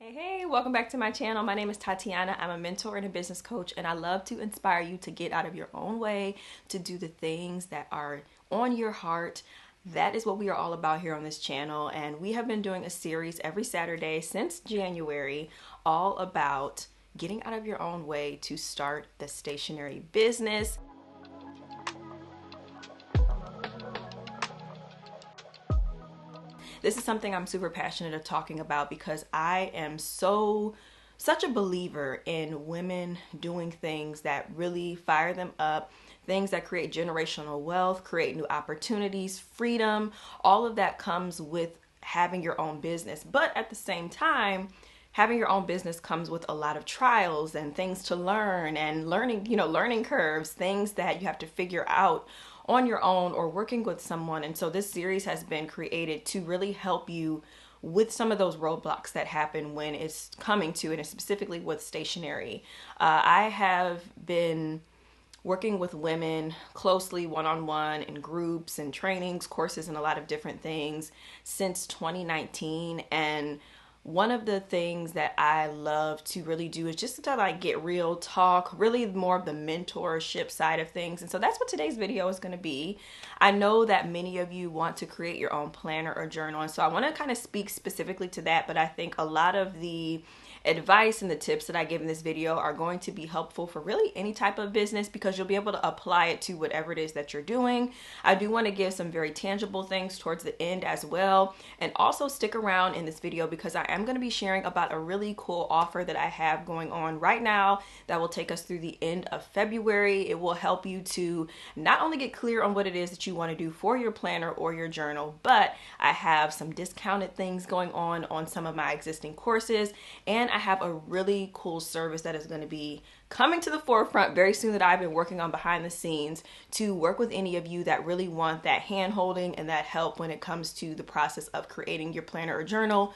Hey, welcome back to my channel. My name is Tatiana. I'm a mentor and a business coach, and I love to inspire you to get out of your own way, to do the things that are on your heart. That is what we are all about here on this channel, and we have been doing a series every Saturday since January, all about getting out of your own way to start the stationery business. This is something I'm super passionate of talking about because I am such a believer in women doing things that really fire them up, things that create generational wealth, create new opportunities, freedom. All of that comes with having your own business. But at the same time, having your own business comes with a lot of trials and things to learn and learning curves, things that you have to figure out on your own or working with someone. And so this series has been created to really help you with some of those roadblocks that happen when it's coming to, and specifically with stationery. I have been working with women closely one-on-one in groups and trainings, courses, and a lot of different things since 2019. And one of the things that I love to really do is just to like get real talk, really more of the mentorship side of things. And so that's what today's video is going to be. I know that many of you want to create your own planner or journal. And so I want to kind of speak specifically to that. But I think a lot of the advice and the tips that I give in this video are going to be helpful for really any type of business because you'll be able to apply it to whatever it is that you're doing. I do want to give some very tangible things towards the end as well. And also stick around in this video because I am going to be sharing about a really cool offer that I have going on right now that will take us through the end of February. It will help you to not only get clear on what it is that you want to do for your planner or your journal, but I have some discounted things going on some of my existing courses, and I have a really cool service that is going to be coming to the forefront very soon that I've been working on behind the scenes to work with any of you that really want that hand holding and that help when it comes to the process of creating your planner or journal.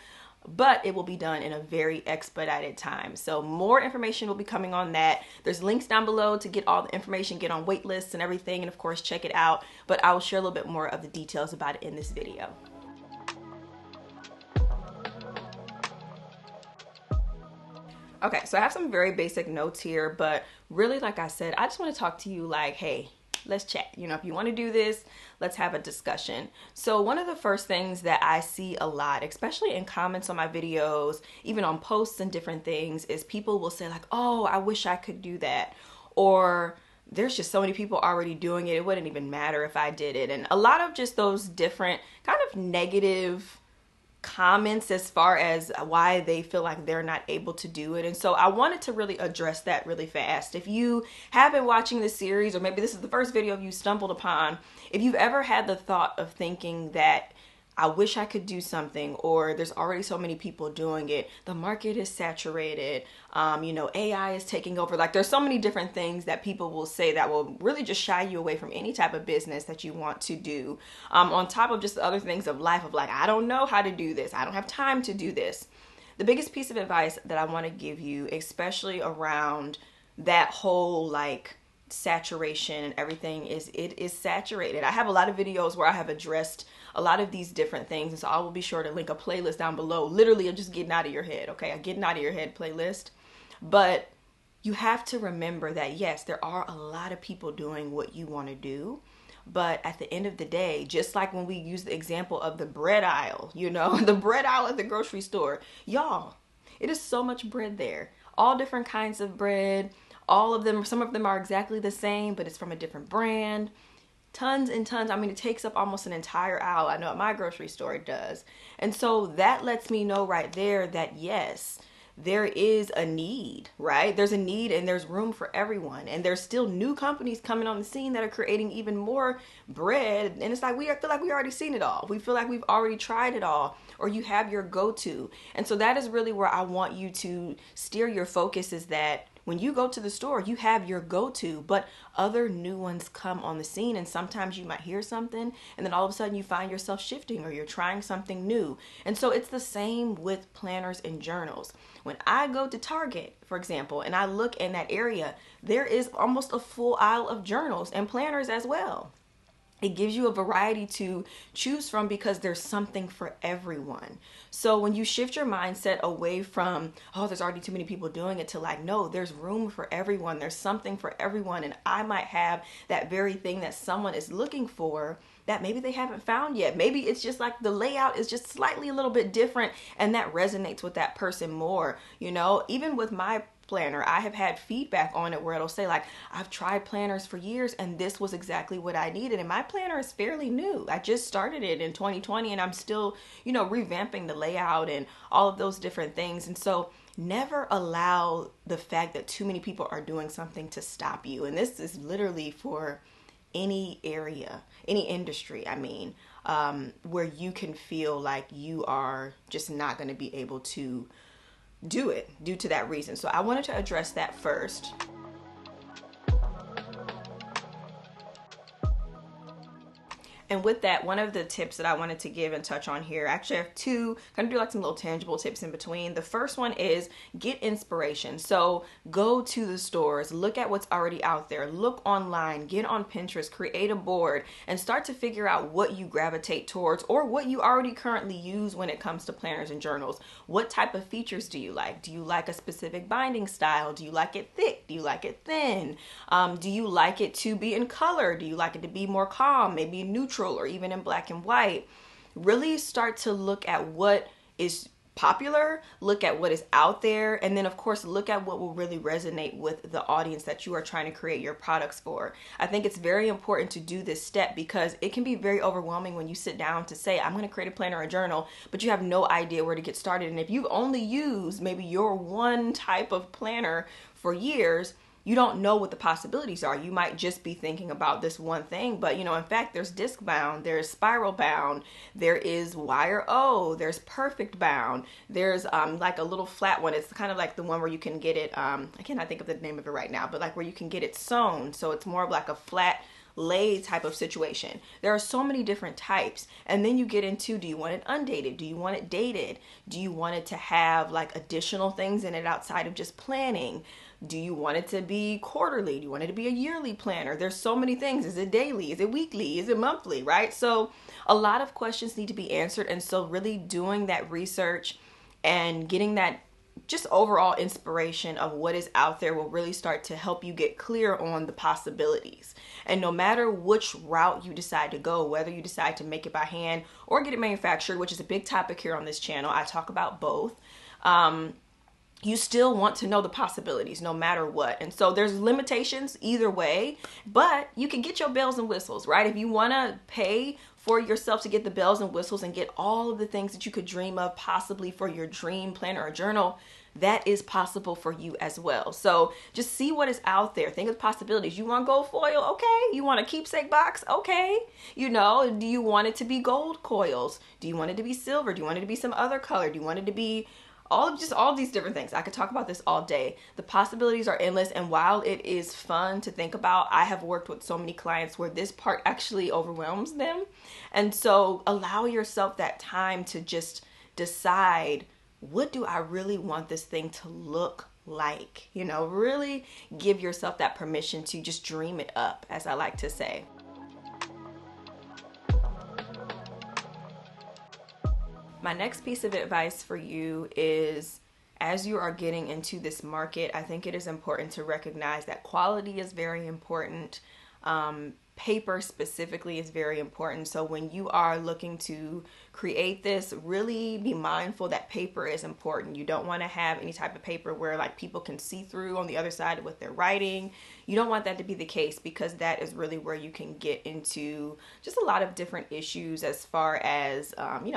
But it will be done in a very expedited time. So more information will be coming on that. There's links down below to get all the information, get on wait lists and everything, and of course check it out. But I will share a little bit more of the details about it in this video. Okay, so I have some very basic notes here, but really, like I said, I just want to talk to you like, hey, let's chat. You know, if you want to do this, let's have a discussion. So one of the first things that I see a lot, especially in comments on my videos, even on posts and different things, is people will say like, oh, I wish I could do that. Or there's just so many people already doing it. It wouldn't even matter if I did it. And a lot of just those different kind of negative comments as far as why they feel like they're not able to do it. And so I wanted to really address that really fast. If you have been watching this series, or maybe this is the first video you stumbled upon, if you've ever had the thought of thinking that I wish I could do something, or there's already so many people doing it, the market is saturated, AI is taking over, like there's so many different things that people will say that will really just shy you away from any type of business that you want to do, on top of just the other things of life of like, I don't know how to do this, I don't have time to do this. The biggest piece of advice that I want to give you, especially around that whole like saturation and everything, is it is saturated. I have a lot of videos where I have addressed a lot of these different things, and so I will be sure to link a playlist down below, literally of just getting out of your head, okay, a getting out of your head playlist. But you have to remember that yes, there are a lot of people doing what you want to do, but at the end of the day, just like when we use the example of the bread aisle, the bread aisle at the grocery store, y'all, it is so much bread there, all different kinds of bread, all of them, some of them are exactly the same, but it's from a different brand. Tons and tons. I mean, it takes up almost an entire aisle. I know at my grocery store it does. And so that lets me know right there that yes, there is a need, right? There's a need and there's room for everyone. And there's still new companies coming on the scene that are creating even more bread. And it's like, we feel like we already seen it all. We feel like we've already tried it all, or you have your go-to. And so that is really where I want you to steer your focus, is that when you go to the store, you have your go-to, but other new ones come on the scene, and sometimes you might hear something and then all of a sudden you find yourself shifting or you're trying something new. And so it's the same with planners and journals. When I go to Target, for example, and I look in that area, there is almost a full aisle of journals and planners as well. It gives you a variety to choose from because there's something for everyone. So when you shift your mindset away from, oh, there's already too many people doing it, to like, no, there's room for everyone. There's something for everyone. And I might have that very thing that someone is looking for that maybe they haven't found yet. Maybe it's just like the layout is just slightly a little bit different and that resonates with that person more. You know, even with my planner, I have had feedback on it where it'll say like, I've tried planners for years and this was exactly what I needed. And my planner is fairly new. I just started it in 2020 and I'm still, you know, revamping the layout and all of those different things. And so never allow the fact that too many people are doing something to stop you. And this is literally for any area, any industry, where you can feel like you are just not going to be able to do it due to that reason. So I wanted to address that first. And with that, one of the tips that I wanted to give and touch on here, actually I have two, kind of do like some little tangible tips in between. The first one is get inspiration. So go to the stores, look at what's already out there, look online, get on Pinterest, create a board, and start to figure out what you gravitate towards or what you already currently use when it comes to planners and journals. What type of features do you like? Do you like a specific binding style? Do you like it thick? Do you like it thin? Do you like it to be in color? Do you like it to be more calm, maybe neutral, or even in black and white? Really start to look at what is popular, look at what is out there, and then of course look at what will really resonate with the audience that you are trying to create your products for. I think it's very important to do this step because it can be very overwhelming when you sit down to say, I'm going to create a planner or a journal, but you have no idea where to get started. And if you've only used maybe your one type of planner for years, you don't know what the possibilities are. You might just be thinking about this one thing, but you know, in fact, there's disc bound, there's spiral bound, there is wire O, there's perfect bound, there's like a little flat one. It's kind of like the one where you can get it, I cannot think of the name of it right now, but like where you can get it sewn. So it's more of like a flat lay type of situation. There are so many different types. And then you get into, do you want it undated? Do you want it dated? Do you want it to have like additional things in it outside of just planning? Do you want it to be quarterly? Do you want it to be a yearly planner? There's so many things. Is it daily? Is it weekly? Is it monthly? Right? So a lot of questions need to be answered. And so really doing that research and getting that just overall inspiration of what is out there will really start to help you get clear on the possibilities. And no matter which route you decide to go, whether you decide to make it by hand or get it manufactured, which is a big topic here on this channel, I talk about both. You still want to know the possibilities no matter what. And so there's limitations either way, but you can get your bells and whistles, right? If you want to pay for yourself to get the bells and whistles and get all of the things that you could dream of possibly for your dream planner or journal, that is possible for you as well. So just see what is out there. Think of the possibilities. You want gold foil? Okay. You want a keepsake box? Okay. You know, do you want it to be gold coils? Do you want it to be silver? Do you want it to be some other color? Do you want it to be all these different things? I could talk about this all day. The possibilities are endless. And while it is fun to think about, I have worked with so many clients where this part actually overwhelms them. And so allow yourself that time to just decide, what do I really want this thing to look like? You know, really give yourself that permission to just dream it up, as I like to say. My next piece of advice for you is, as you are getting into this market, I think it is important to recognize that quality is very important. Paper specifically is very important. So when you are looking to create this, really be mindful that paper is important. You don't want to have any type of paper where like people can see through on the other side of what they're writing. You don't want that to be the case, because that is really where you can get into just a lot of different issues as far as,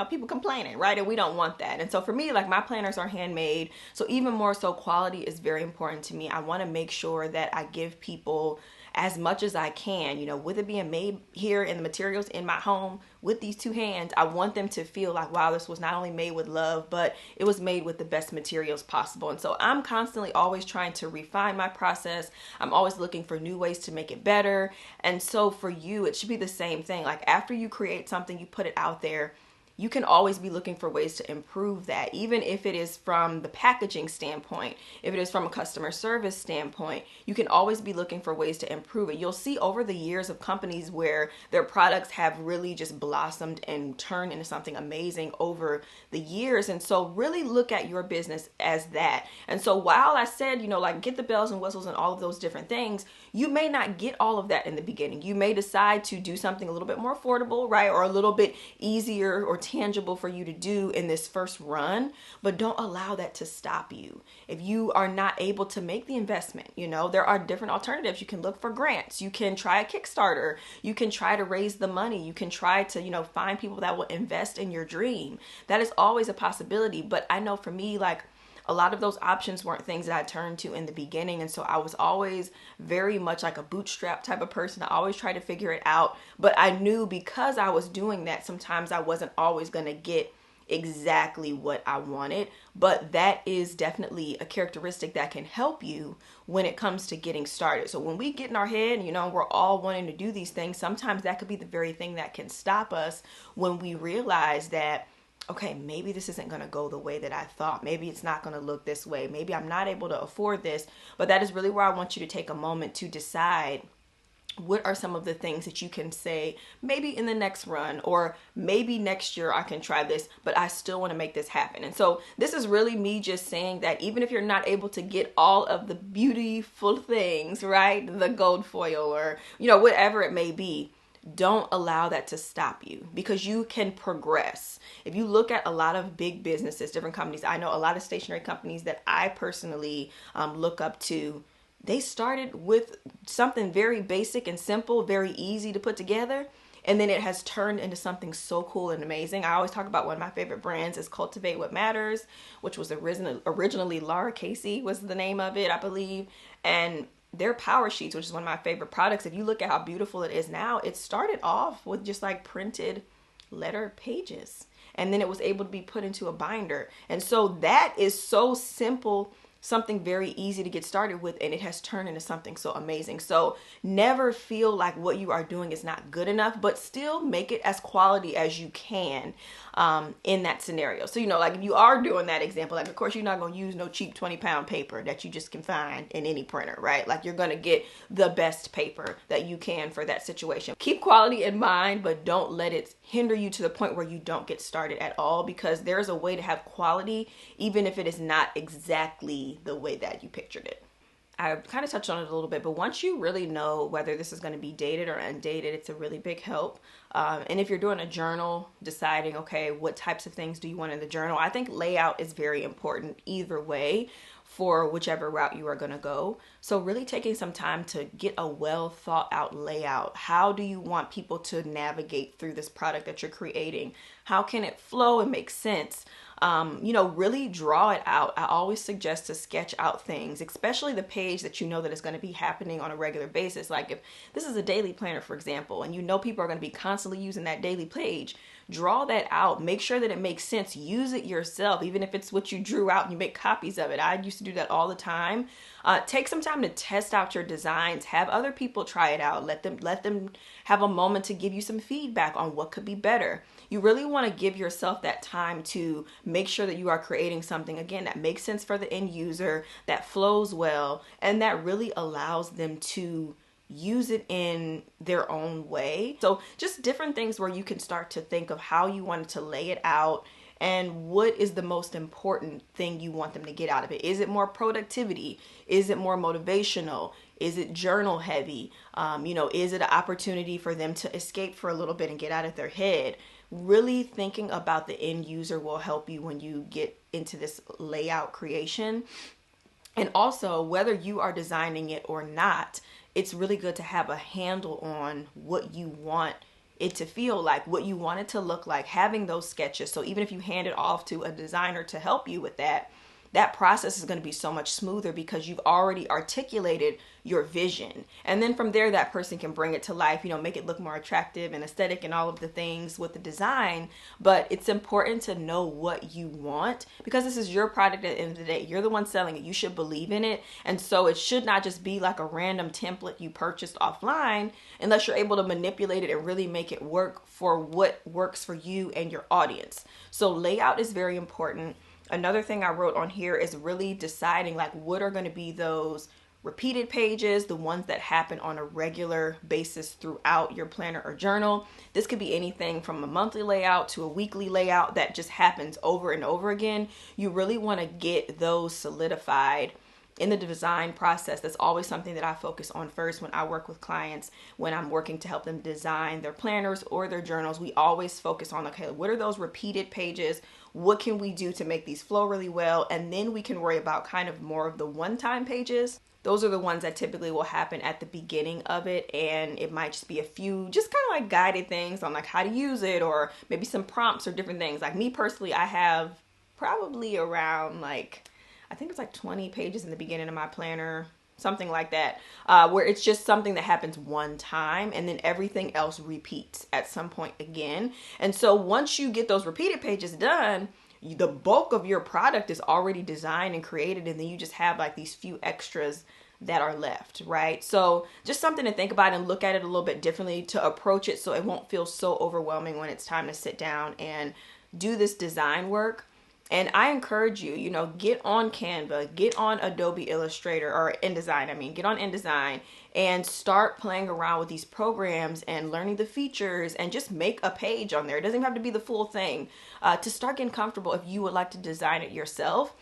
people complaining, right? And we don't want that. And so for me, like, my planners are handmade. So even more so, quality is very important to me. I want to make sure that I give people as much as I can, with it being made here and the materials in my home with these two hands, I want them to feel like, wow, this was not only made with love, but it was made with the best materials possible. And so I'm constantly always trying to refine my process. I'm always looking for new ways to make it better. And so for you, it should be the same thing. Like, after you create something, you put it out there, you can always be looking for ways to improve that, even if it is from the packaging standpoint, if it is from a customer service standpoint. You can always be looking for ways to improve it. You'll see over the years of companies where their products have really just blossomed and turned into something amazing over the years. And so really look at your business as that. And so while I said, like get the bells and whistles and all of those different things, you may not get all of that in the beginning. You may decide to do something a little bit more affordable, right? Or a little bit easier or tangible for you to do in this first run, but don't allow that to stop you. If you are not able to make the investment, there are different alternatives. You can look for grants. You can try a Kickstarter. You can try to raise the money. You can try to, find people that will invest in your dream. That is always a possibility. But I know for me, like, a lot of those options weren't things that I turned to in the beginning. And so I was always very much like a bootstrap type of person. I always tried to figure it out. But I knew because I was doing that, sometimes I wasn't always going to get exactly what I wanted. But that is definitely a characteristic that can help you when it comes to getting started. So when we get in our head, we're all wanting to do these things, sometimes that could be the very thing that can stop us when we realize that, okay, maybe this isn't going to go the way that I thought. Maybe it's not going to look this way. Maybe I'm not able to afford this. But that is really where I want you to take a moment to decide what are some of the things that you can say, maybe in the next run, or maybe next year I can try this, but I still want to make this happen. And so this is really me just saying that even if you're not able to get all of the beautiful things, right? The gold foil or, whatever it may be, don't allow that to stop you, because you can progress. If you look at a lot of big businesses, different companies, I know a lot of stationery companies that I personally look up to, they started with something very basic and simple, very easy to put together. And then it has turned into something so cool and amazing. I always talk about one of my favorite brands is Cultivate What Matters, which was originally Laura Casey was the name of it, I believe. And their power sheets, which is one of my favorite products, if you look at how beautiful it is now, it started off with just like printed letter pages. And then it was able to be put into a binder. And so that is so simple, something very easy to get started with, and it has turned into something so amazing. So never feel like what you are doing is not good enough, but still make it as quality as you can in that scenario. So, like if you are doing that example, like of course you're not going to use no cheap 20-pound paper that you just can find in any printer, right? Like you're going to get the best paper that you can for that situation. Keep quality in mind, but don't let it hinder you to the point where you don't get started at all, because there's a way to have quality even if it is not exactly the way that you pictured it. I kind of touched on it a little bit, but once you really know whether this is going to be dated or undated, it's a really big help. And if you're doing a journal, deciding, okay, what types of things do you want in the journal? I think layout is very important either way for whichever route you are going to go. So really taking some time to get a well thought out layout. How do you want people to navigate through this product that you're creating? How can it flow and make sense? Really draw it out. I always suggest to sketch out things, especially the page that that is going to be happening on a regular basis. Like if this is a daily planner, for example, and people are going to be constantly using that daily page, draw that out. Make sure that it makes sense. Use it yourself, even if it's what you drew out and you make copies of it. I used to do that all the time. Take some time to test out your designs. Have other people try it out. Let them have a moment to give you some feedback on what could be better. You really want to give yourself that time to make sure that you are creating something, again, that makes sense for the end user, that flows well, and that really allows them to use it in their own way. So just different things where you can start to think of how you want to lay it out and what is the most important thing you want them to get out of it. Is it more productivity? Is it more motivational? Is it journal heavy? Is it an opportunity for them to escape for a little bit and get out of their head? Really thinking about the end user will help you when you get into this layout creation. And also, whether you are designing it or not, it's really good to have a handle on what you want it to feel like, what you want it to look like, having those sketches. So even if you hand it off to a designer to help you with that, that process is going to be so much smoother because you've already articulated your vision. And then from there, that person can bring it to life, make it look more attractive and aesthetic and all of the things with the design. But it's important to know what you want because this is your product at the end of the day. You're the one selling it. You should believe in it. And so it should not just be like a random template you purchased offline unless you're able to manipulate it and really make it work for what works for you and your audience. So layout is very important. Another thing I wrote on here is really deciding like what are going to be those repeated pages, the ones that happen on a regular basis throughout your planner or journal. This could be anything from a monthly layout to a weekly layout that just happens over and over again. You really want to get those solidified in the design process. That's always something that I focus on first when I work with clients, when I'm working to help them design their planners or their journals. We always focus on, okay, what are those repeated pages? What can we do to make these flow really well? And then we can worry about kind of more of the one-time pages. Those are the ones that typically will happen at the beginning of it. And it might just be a few, just kind of like guided things on like how to use it, or maybe some prompts or different things. Like me personally, I have probably around like, I think it's like 20 pages in the beginning of my planner, something like that, where it's just something that happens one time and then everything else repeats at some point again. And so once you get those repeated pages done, the bulk of your product is already designed and created, and then you just have like these few extras that are left, right? So just something to think about and look at it a little bit differently to approach it so it won't feel so overwhelming when it's time to sit down and do this design work. And I encourage you, get on Canva, get on Adobe Illustrator or InDesign. Get on InDesign and start playing around with these programs and learning the features and just make a page on there. It doesn't have to be the full thing to start getting comfortable if you would like to design it yourself.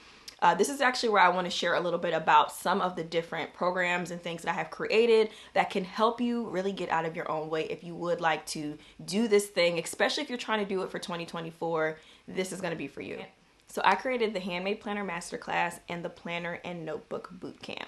This is actually where I want to share a little bit about some of the different programs and things that I have created that can help you really get out of your own way if you would like to do this thing, especially if you're trying to do it for 2024. This is going to be for you. So I created the Handmade Planner Masterclass and the Planner and Notebook Bootcamp.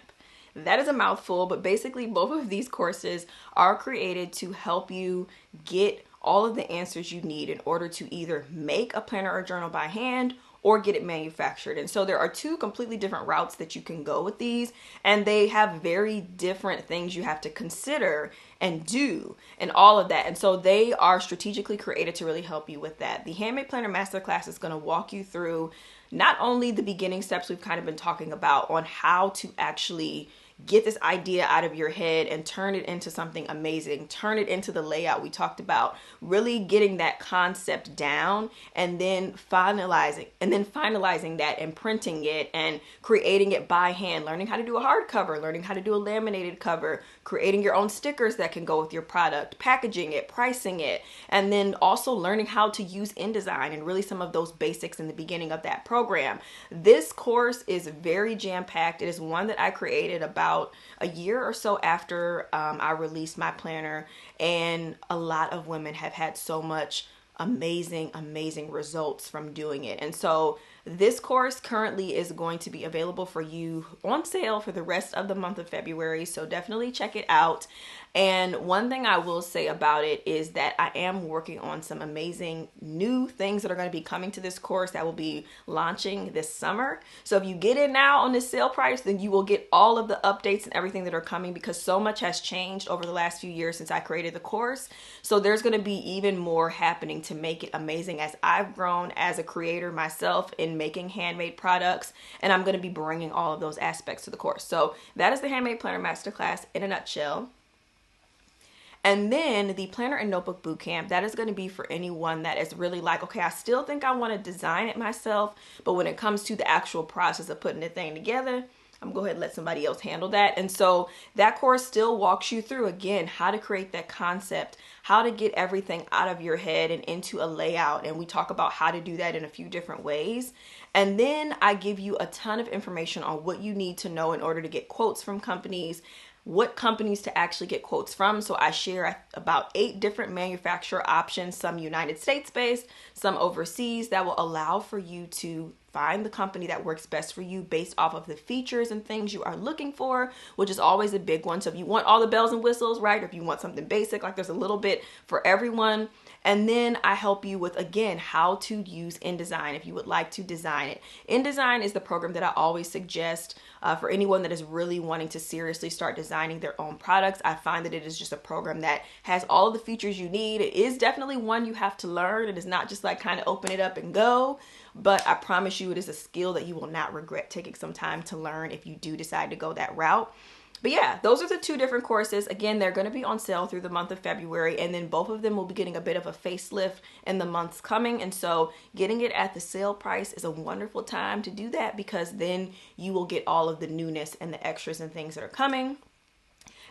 That is a mouthful, but basically both of these courses are created to help you get all of the answers you need in order to either make a planner or journal by hand or get it manufactured. And so there are two completely different routes that you can go with these, and they have very different things you have to consider and do and all of that. And so they are strategically created to really help you with that. The Handmade Planner Masterclass is going to walk you through not only the beginning steps we've kind of been talking about on how to actually get this idea out of your head and turn it into something amazing, turn it into the layout we talked about, really getting that concept down and then finalizing that and printing it and creating it by hand, learning how to do a hardcover, learning how to do a laminated cover, creating your own stickers that can go with your product, packaging it, pricing it, and then also learning how to use InDesign and really some of those basics in the beginning of that program. This course is very jam-packed. It is one that I created about a year or so after I released my planner, and a lot of women have had so much amazing results from doing it. And so this course currently is going to be available for you on sale for the rest of the month of February, so definitely check it out. And one thing I will say about it is that I am working on some amazing new things that are going to be coming to this course that will be launching this summer. So if you get in now on this sale price, then you will get all of the updates and everything that are coming, because so much has changed over the last few years since I created the course. So there's going to be even more happening to make it amazing as I've grown as a creator myself in making handmade products, and I'm going to be bringing all of those aspects to the course. So that is the Handmade Planner Masterclass in a nutshell. And then the Planner and Notebook Bootcamp, that is going to be for anyone that is really like, okay, I still think I want to design it myself, but when it comes to the actual process of putting the thing together, I'm going to go ahead and let somebody else handle that. And so that course still walks you through, again, how to create that concept, how to get everything out of your head and into a layout. And we talk about how to do that in a few different ways. And then I give you a ton of information on what you need to know in order to get quotes from companies, what companies to actually get quotes from. So I share about 8 different manufacturer options, some United States based, some overseas, that will allow for you to find the company that works best for you based off of the features and things you are looking for, which is always a big one. So if you want all the bells and whistles, right? Or if you want something basic, like there's a little bit for everyone. And then I help you with, again, how to use InDesign if you would like to design it. InDesign is the program that I always suggest for anyone that is really wanting to seriously start designing their own products. I find that it is just a program that has all of the features you need. It is definitely one you have to learn. It is not just like kind of open it up and go, but I promise you it is a skill that you will not regret taking some time to learn if you do decide to go that route. But yeah, those are the two different courses. Again, they're going to be on sale through the month of February, and then both of them will be getting a bit of a facelift in the months coming. And so getting it at the sale price is a wonderful time to do that, because then you will get all of the newness and the extras and things that are coming.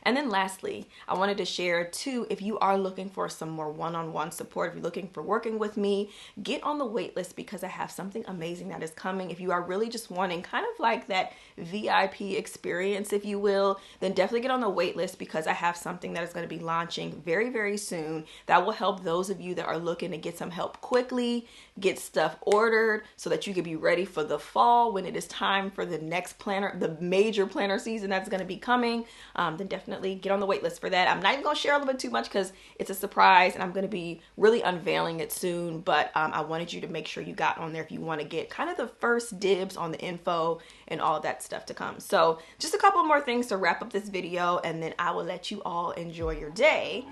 And then lastly, I wanted to share too, if you are looking for some more one-on-one support, if you're looking for working with me, get on the wait list, because I have something amazing that is coming. If you are really just wanting kind of like that VIP experience, if you will, then definitely get on the wait list, because I have something that is going to be launching very, very soon that will help those of you that are looking to get some help quickly, get stuff ordered so that you can be ready for the fall when it is time for the next planner, the major planner season that's going to be coming. Then definitely get on the wait list for that. I'm not even going to share a little bit too much because it's a surprise, and I'm going to be really unveiling it soon, but I wanted you to make sure you got on there if you want to get kind of the first dibs on the info and all of that stuff to come. So just a couple more things to wrap up this video, and then I will let you all enjoy your day.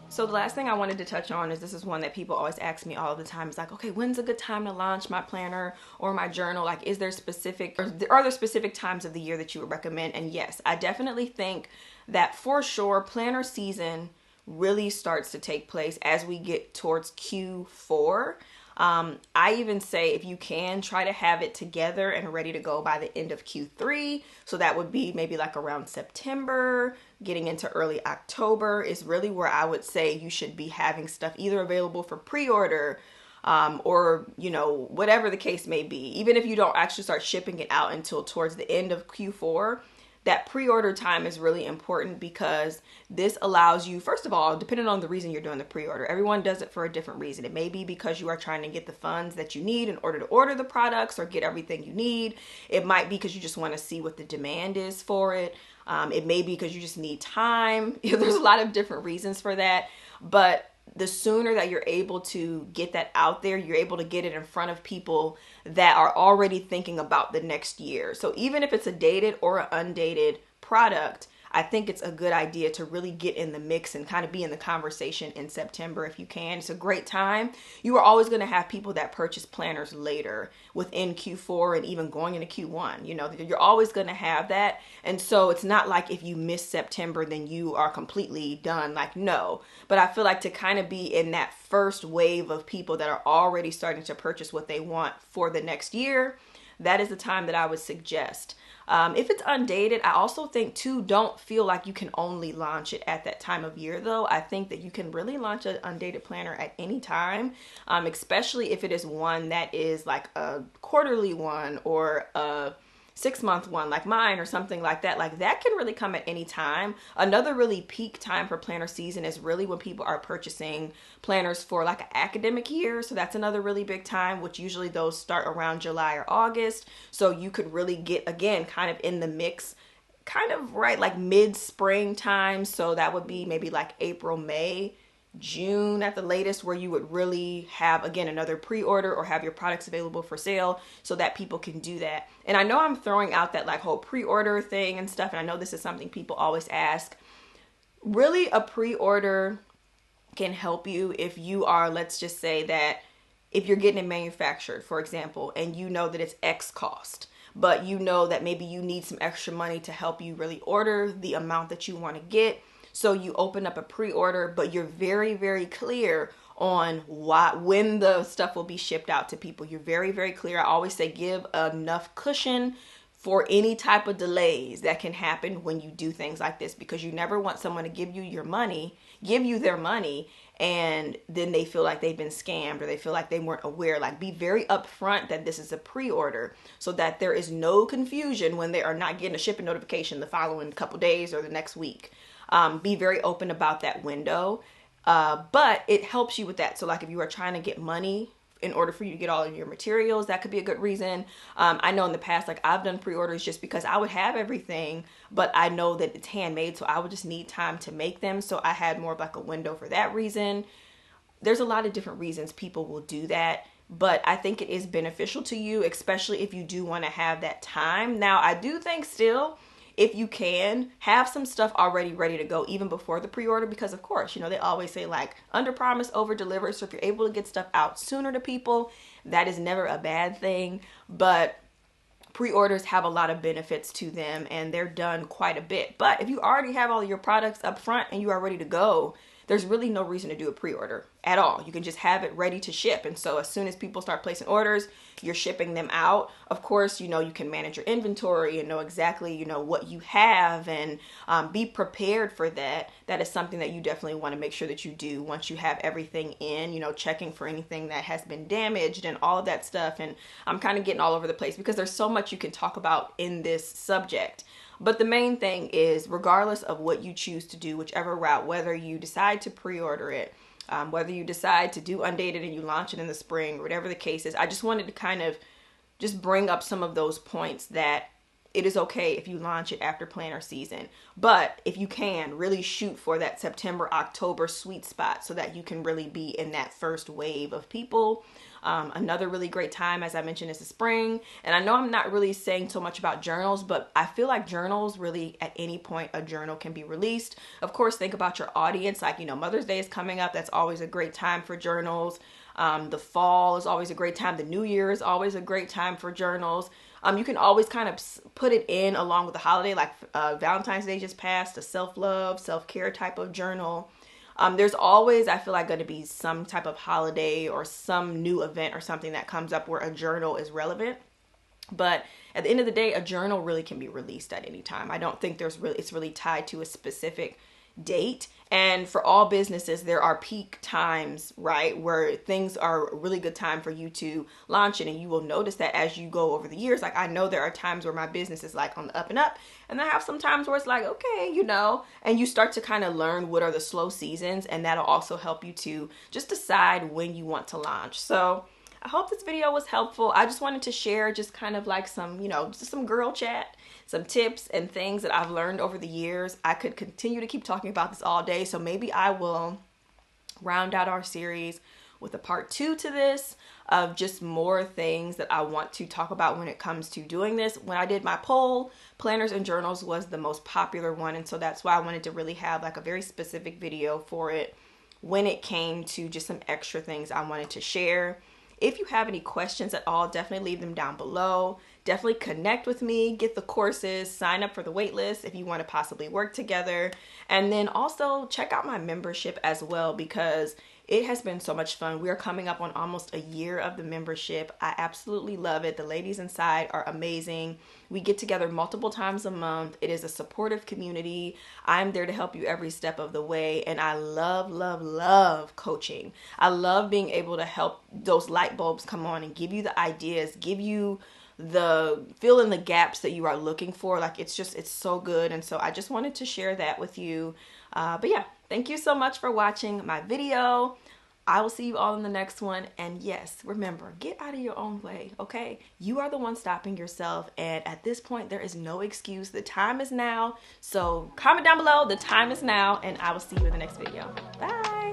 So the last thing I wanted to touch on is, this is one that people always ask me all the time. It's like, okay, when's a good time to launch my planner or my journal? Like, is there specific, or are there specific times of the year that you would recommend? And yes, I definitely think that for sure planner season really starts to take place as we get towards Q4. I even say if you can, try to have it together and ready to go by the end of Q3. So that would be maybe like around September, getting into early October is really where I would say you should be having stuff either available for pre-order, or, you know, whatever the case may be. Even if you don't actually start shipping it out until towards the end of Q4, that pre-order time is really important, because this allows you, first of all, depending on the reason you're doing the pre-order, everyone does it for a different reason. It may be because you are trying to get the funds that you need in order to order the products or get everything you need. It might be because you just want to see what the demand is for it. It may be because you just need time. There's a lot of different reasons for that, but the sooner that you're able to get that out there, you're able to get it in front of people that are already thinking about the next year. So even if it's a dated or an undated product, I think it's a good idea to really get in the mix and kind of be in the conversation in September if you can. It's a great time. You are always going to have people that purchase planners later within Q4 and even going into Q1. You know, you're always going to have that. And so it's not like if you miss September, then you are completely done. Like, no. But I feel like to kind of be in that first wave of people that are already starting to purchase what they want for the next year, that is the time that I would suggest. If it's undated, I also think too, don't feel like you can only launch it at that time of year though. I think that you can really launch an undated planner at any time, especially if it is one that is like a quarterly one or a 6-month one like mine or something like that. Like that can really come at any time. Another really peak time for planner season is really when people are purchasing planners for like an academic year. So that's another really big time, which usually those start around July or August. So you could really get, again, kind of in the mix, kind of right like mid-spring time. So that would be maybe like April, May, June at the latest, where you would really have, again, another pre-order or have your products available for sale so that people can do that. And I know I'm throwing out that like whole pre-order thing and stuff, and I know this is something people always ask. Really, a pre-order can help you if you are, let's just say that if you're getting it manufactured, for example, and you know that it's X cost, but you know that maybe you need some extra money to help you really order the amount that you want to get. So you open up a pre-order, but you're very, very clear on when the stuff will be shipped out to people. You're very, very clear. I always say give enough cushion for any type of delays that can happen when you do things like this, because you never want someone to give you their money, and then they feel like they've been scammed or they feel like they weren't aware. Like, be very upfront that this is a pre-order so that there is no confusion when they are not getting a shipping notification the following couple days or the next week. Be very open about that window. But it helps you with that. So like if you are trying to get money in order for you to get all of your materials, that could be a good reason. I know in the past, like I've done pre-orders just because I would have everything, but I know that it's handmade, so I would just need time to make them. So I had more of like a window for that reason. There's a lot of different reasons people will do that, but I think it is beneficial to you, especially if you do want to have that time. Now, I do think still, if you can, have some stuff already ready to go even before the pre-order, because of course, you know, they always say like under promise, over deliver. So if you're able to get stuff out sooner to people, that is never a bad thing. But pre-orders have a lot of benefits to them and they're done quite a bit. But if you already have all your products up front and you are ready to go, there's really no reason to do a pre-order at all. You can just have it ready to ship. And so as soon as people start placing orders, you're shipping them out. Of course, you know, you can manage your inventory and know exactly, you know, what you have and be prepared for that. That is something that you definitely want to make sure that you do once you have everything in, you know, checking for anything that has been damaged and all of that stuff. And I'm kind of getting all over the place because there's so much you can talk about in this subject. But the main thing is, regardless of what you choose to do, whichever route, whether you decide to pre-order it, whether you decide to do Undated and you launch it in the spring, whatever the case is, I just wanted to kind of just bring up some of those points that it is okay if you launch it after planner season. But if you can, really shoot for that September, October sweet spot so that you can really be in that first wave of people. Another really great time, as I mentioned, is the spring. And I know I'm not really saying so much about journals, but I feel like journals really at any point a journal can be released. Of course, think about your audience. Like, you know, Mother's Day is coming up. That's always a great time for journals. The fall is always a great time. The New Year is always a great time for journals. You can always kind of put it in along with the holiday, like Valentine's Day just passed, a self-love, self-care type of journal. There's always, I feel like, going to be some type of holiday or some new event or something that comes up where a journal is relevant. But at the end of the day, a journal really can be released at any time. I don't think it's really tied to a specific date. And for all businesses, there are peak times, right, where things are a really good time for you to launch it. And you will notice that as you go over the years. Like, I know there are times where my business is like on the up and up, and I have some times where it's like, okay, you know, and you start to kind of learn what are the slow seasons, and that'll also help you to just decide when you want to launch. So I hope this video was helpful. I just wanted to share just kind of like some, you know, just some girl chat, some tips and things that I've learned over the years. I could continue to keep talking about this all day, so maybe I will round out our series with a part 2 to this of just more things that I want to talk about when it comes to doing this. When I did my poll, planners and journals was the most popular one, and so that's why I wanted to really have like a very specific video for it when it came to just some extra things I wanted to share. If you have any questions at all, definitely leave them down below. Definitely connect with me, get the courses, sign up for the waitlist if you want to possibly work together. And then also check out my membership as well, because it has been so much fun. We are coming up on almost a year of the membership. I absolutely love it. The ladies inside are amazing. We get together multiple times a month. It is a supportive community. I'm there to help you every step of the way. And I love, love, love coaching. I love being able to help those light bulbs come on and give you the ideas, give you the fill in the gaps that you are looking for. Like, it's so good. And so I just wanted to share that with you. But yeah, thank you so much for watching my video. I will see you all in the next one. And yes, remember, get out of your own way, okay? You are the one stopping yourself. And at this point, there is no excuse. The time is now. So comment down below, the time is now. And I will see you in the next video. Bye.